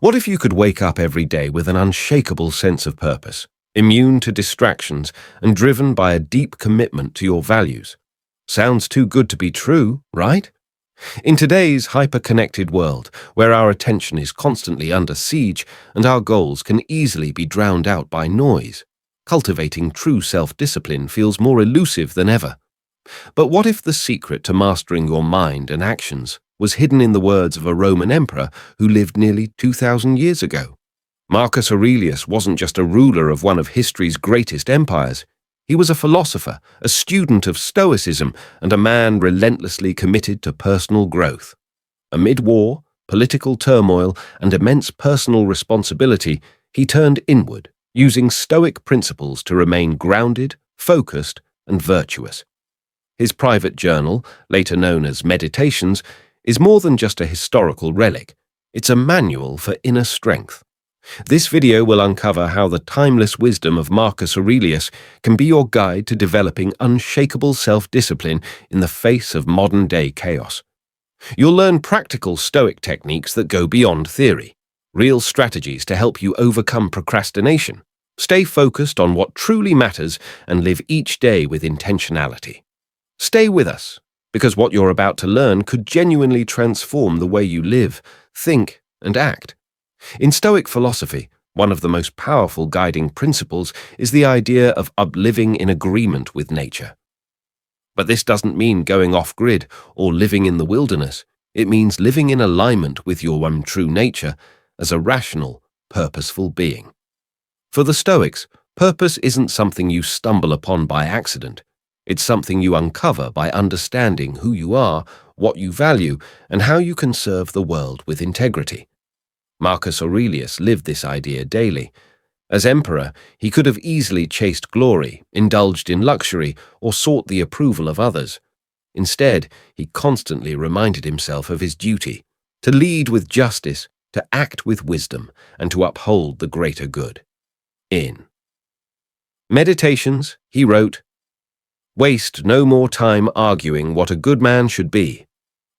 What if you could wake up every day with an unshakable sense of purpose, immune to distractions, and driven by a deep commitment to your values? Sounds too good to be true, right? In today's hyper-connected world, where our attention is constantly under siege and our goals can easily be drowned out by noise, cultivating true self-discipline feels more elusive than ever. But what if the secret to mastering your mind and actions was hidden in the words of a Roman emperor who lived nearly 2,000 years ago? Marcus Aurelius wasn't just a ruler of one of history's greatest empires. He was a philosopher, a student of Stoicism, and a man relentlessly committed to personal growth. Amid war, political turmoil, and immense personal responsibility, he turned inward, using Stoic principles to remain grounded, focused, and virtuous. His private journal, later known as Meditations, is more than just a historical relic. It's a manual for inner strength. This video will uncover how the timeless wisdom of Marcus Aurelius can be your guide to developing unshakable self-discipline in the face of modern-day chaos. You'll learn practical Stoic techniques that go beyond theory, real strategies to help you overcome procrastination, stay focused on what truly matters, and live each day with intentionality. Stay with us, because what you're about to learn could genuinely transform the way you live, think, and act. In Stoic philosophy, one of the most powerful guiding principles is the idea of living in agreement with nature. But this doesn't mean going off-grid or living in the wilderness. It means living in alignment with your own true nature as a rational, purposeful being. For the Stoics, purpose isn't something you stumble upon by accident. It's something you uncover by understanding who you are, what you value, and how you can serve the world with integrity. Marcus Aurelius lived this idea daily. As emperor, he could have easily chased glory, indulged in luxury, or sought the approval of others. Instead, he constantly reminded himself of his duty, to lead with justice, to act with wisdom, and to uphold the greater good. In Meditations, he wrote, "Waste no more time arguing what a good man should be.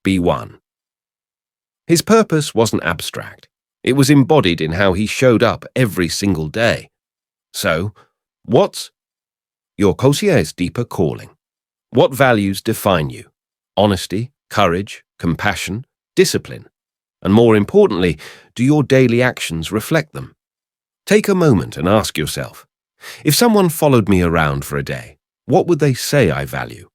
Be one." His purpose wasn't abstract. It was embodied in how he showed up every single day. So, what's your concierge's deeper calling? What values define you? Honesty, courage, compassion, discipline. And more importantly, do your daily actions reflect them? Take a moment and ask yourself, if someone followed me around for a day, what would they say I value?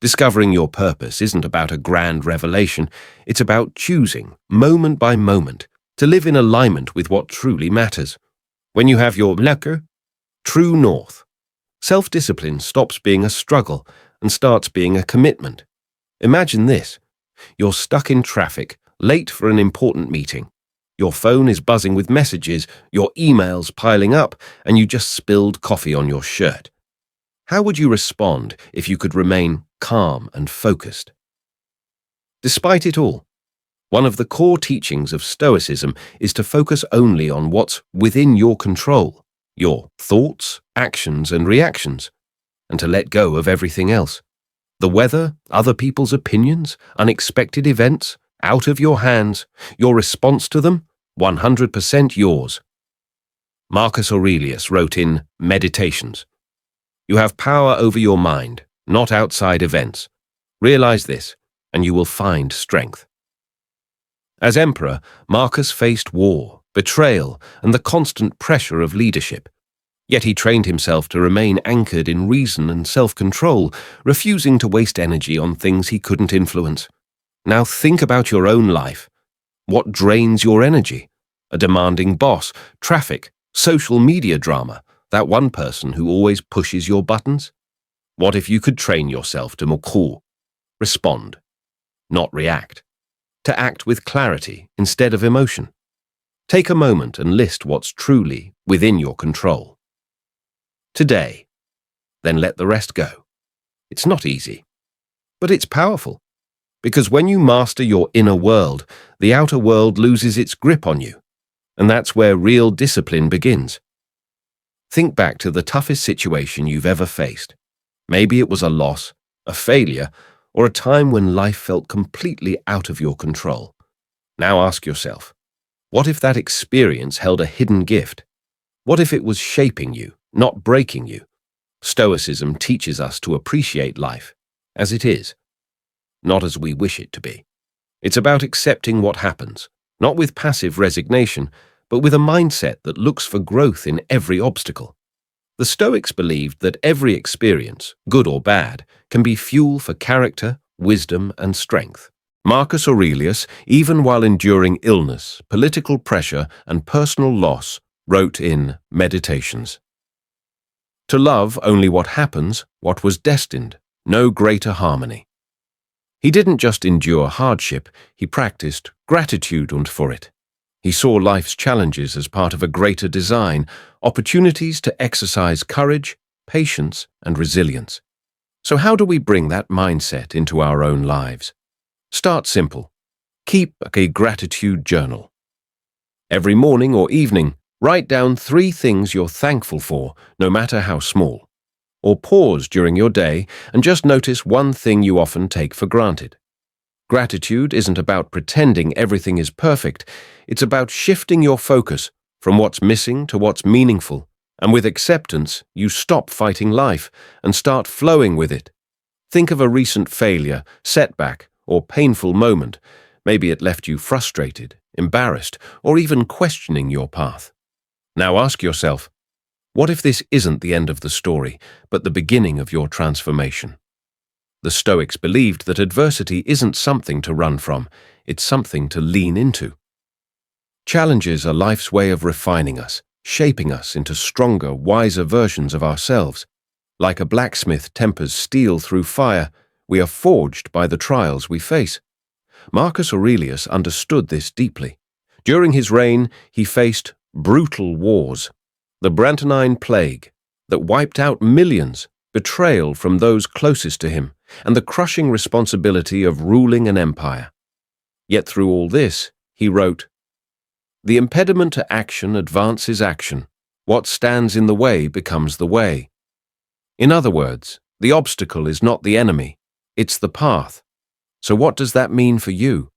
Discovering your purpose isn't about a grand revelation. It's about choosing, moment by moment, to live in alignment with what truly matters. When you have your lekker, true north, self-discipline stops being a struggle and starts being a commitment. Imagine this. You're stuck in traffic, late for an important meeting. Your phone is buzzing with messages, your emails piling up, and you just spilled coffee on your shirt. How would you respond if you could remain calm and focused? Despite it all, one of the core teachings of Stoicism is to focus only on what's within your control, your thoughts, actions, and reactions, and to let go of everything else. The weather, other people's opinions, unexpected events, out of your hands, your response to them, 100% yours. Marcus Aurelius wrote in Meditations, "You have power over your mind, not outside events. Realize this, and you will find strength." As emperor, Marcus faced war, betrayal, and the constant pressure of leadership. Yet he trained himself to remain anchored in reason and self-control, refusing to waste energy on things he couldn't influence. Now think about your own life. What drains your energy? A demanding boss, traffic, social media drama, that one person who always pushes your buttons? What if you could train yourself to more respond, not react? To act with clarity instead of emotion. Take a moment and list what's truly within your control. Today, then let the rest go. It's not easy, but it's powerful. Because when you master your inner world, the outer world loses its grip on you. And that's where real discipline begins. Think back to the toughest situation you've ever faced. Maybe it was a loss, a failure, or a time when life felt completely out of your control. Now ask yourself, What if that experience held a hidden gift? What if it was shaping you, not breaking you? Stoicism teaches us to appreciate life as it is, not as we wish it to be. It's about accepting what happens, not with passive resignation, but with a mindset that looks for growth in every obstacle. The Stoics believed that every experience, good or bad, can be fuel for character, wisdom, and strength. Marcus Aurelius, even while enduring illness, political pressure, and personal loss, wrote in Meditations, "To love only what happens, what was destined, no greater harmony." He didn't just endure hardship, he practiced gratitude for it. He saw life's challenges as part of a greater design, opportunities to exercise courage, patience, and resilience. So how do we bring that mindset into our own lives? Start simple. Keep a gratitude journal. Every morning or evening, write down 3 things you're thankful for, no matter how small. Or pause during your day and just notice one thing you often take for granted. Gratitude isn't about pretending everything is perfect. It's about shifting your focus from what's missing to what's meaningful. And with acceptance, you stop fighting life and start flowing with it. Think of a recent failure, setback, or painful moment. Maybe it left you frustrated, embarrassed, or even questioning your path. Now ask yourself, what if this isn't the end of the story, but the beginning of your transformation? The Stoics believed that adversity isn't something to run from, it's something to lean into. Challenges are life's way of refining us, shaping us into stronger, wiser versions of ourselves. Like a blacksmith tempers steel through fire, we are forged by the trials we face. Marcus Aurelius understood this deeply. During his reign, he faced brutal wars, the Brantonine Plague that wiped out millions, betrayal from those closest to him, and the crushing responsibility of ruling an empire. Yet through all this, he wrote, "The impediment to action advances action. What stands in the way becomes the way." In other words, the obstacle is not the enemy, it's the path. So what does that mean for you?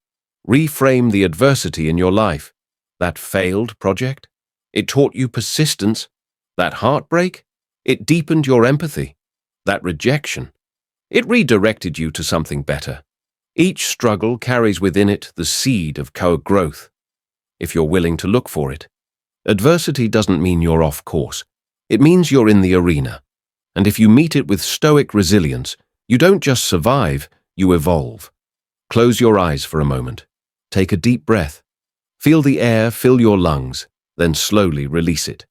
Reframe the adversity in your life. That failed project? It taught you persistence. That heartbreak? It deepened your empathy. That rejection? It redirected you to something better. Each struggle carries within it the seed of growth, if you're willing to look for it. Adversity doesn't mean you're off course. It means you're in the arena. And if you meet it with stoic resilience, you don't just survive, you evolve. Close your eyes for a moment. Take a deep breath. Feel the air fill your lungs, then slowly release it.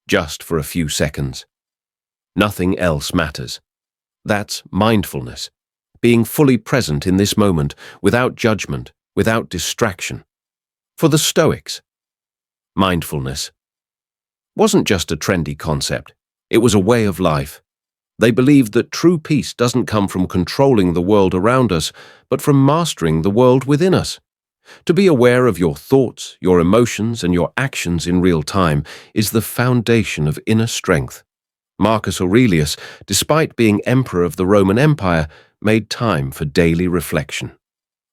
Just for a few seconds. Nothing else matters. That's mindfulness. Being fully present in this moment, without judgment, without distraction. For the Stoics, mindfulness wasn't just a trendy concept. It was a way of life. They believed that true peace doesn't come from controlling the world around us, but from mastering the world within us. To be aware of your thoughts, your emotions, and your actions in real time is the foundation of inner strength. Marcus Aurelius, despite being emperor of the Roman Empire, made time for daily reflection.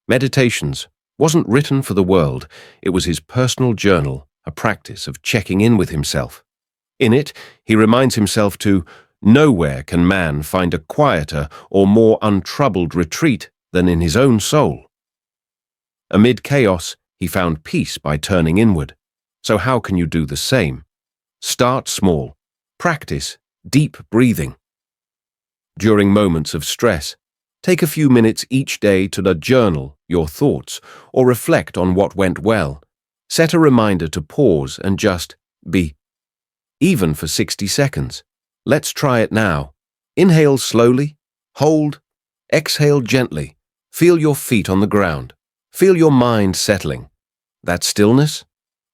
Meditations wasn't written for the world, it was his personal journal, a practice of checking in with himself. In it, he reminds himself to, "Nowhere can man find a quieter or more untroubled retreat than in his own soul." Amid chaos, he found peace by turning inward. So how can you do the same? Start small. Practice deep breathing. During moments of stress, take a few minutes each day to journal your thoughts or reflect on what went well. Set a reminder to pause and just be. Even for 60 seconds. Let's try it now. Inhale slowly, hold, exhale gently. Feel your feet on the ground. Feel your mind settling. That stillness?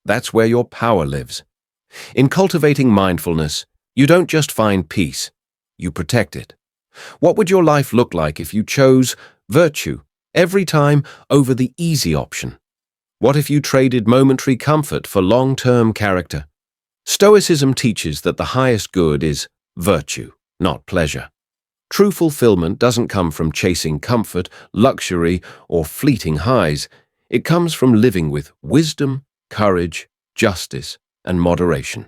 That's where your power lives. In cultivating mindfulness, you don't just find peace, you protect it. What would your life look like if you chose virtue every time over the easy option? What if you traded momentary comfort for long-term character? Stoicism teaches that the highest good is virtue, not pleasure. True fulfillment doesn't come from chasing comfort, luxury, or fleeting highs. It comes from living with wisdom, courage, justice, and moderation.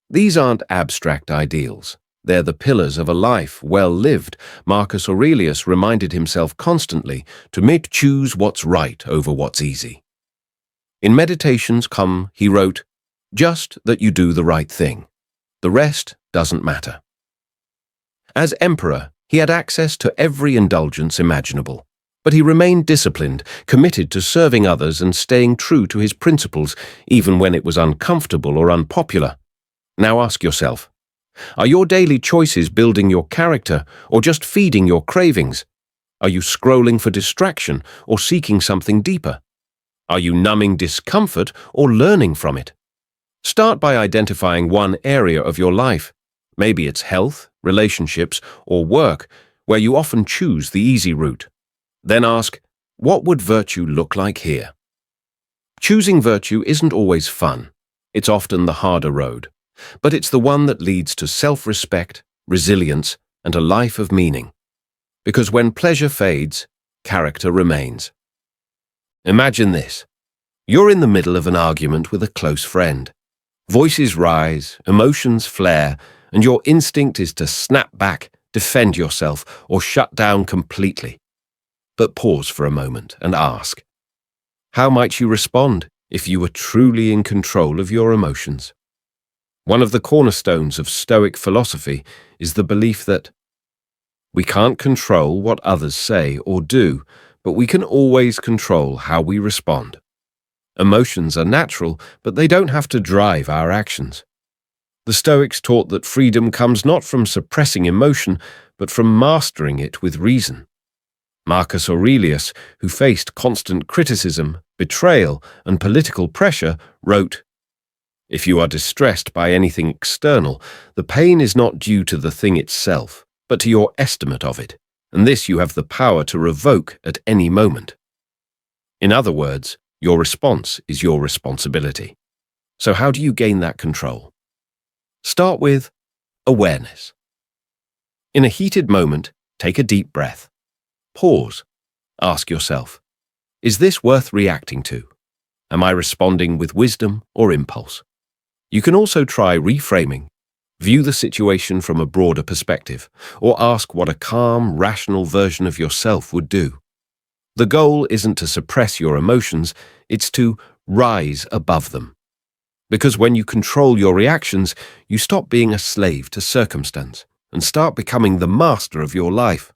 These aren't abstract ideals. They're the pillars of a life well lived. Marcus Aurelius reminded himself constantly to choose what's right over what's easy. In Meditations Come, he wrote, "Just that you do the right thing. The rest doesn't matter." As emperor, he had access to every indulgence imaginable, but he remained disciplined, committed to serving others and staying true to his principles, even when it was uncomfortable or unpopular. Now ask yourself, are your daily choices building your character or just feeding your cravings? Are you scrolling for distraction or seeking something deeper? Are you numbing discomfort or learning from it? Start by identifying one area of your life. Maybe it's health, relationships, or work, where you often choose the easy route. Then ask, what would virtue look like here? Choosing virtue isn't always fun. It's often the harder road, but it's the one that leads to self-respect, resilience, and a life of meaning. Because when pleasure fades, character remains. Imagine this. You're in the middle of an argument with a close friend. Voices rise, emotions flare, and your instinct is to snap back, defend yourself, or shut down completely. But pause for a moment and ask, how might you respond if you were truly in control of your emotions? One of the cornerstones of Stoic philosophy is the belief that we can't control what others say or do, but we can always control how we respond. Emotions are natural, but they don't have to drive our actions. The Stoics taught that freedom comes not from suppressing emotion, but from mastering it with reason. Marcus Aurelius, who faced constant criticism, betrayal, and political pressure, wrote, "If you are distressed by anything external, the pain is not due to the thing itself, but to your estimate of it, and this you have the power to revoke at any moment." In other words, your response is your responsibility. So how do you gain that control? Start with awareness. In a heated moment, take a deep breath. Pause. Ask yourself, is this worth reacting to? Am I responding with wisdom or impulse? You can also try reframing. View the situation from a broader perspective, or ask what a calm, rational version of yourself would do. The goal isn't to suppress your emotions, it's to rise above them. Because when you control your reactions, you stop being a slave to circumstance and start becoming the master of your life.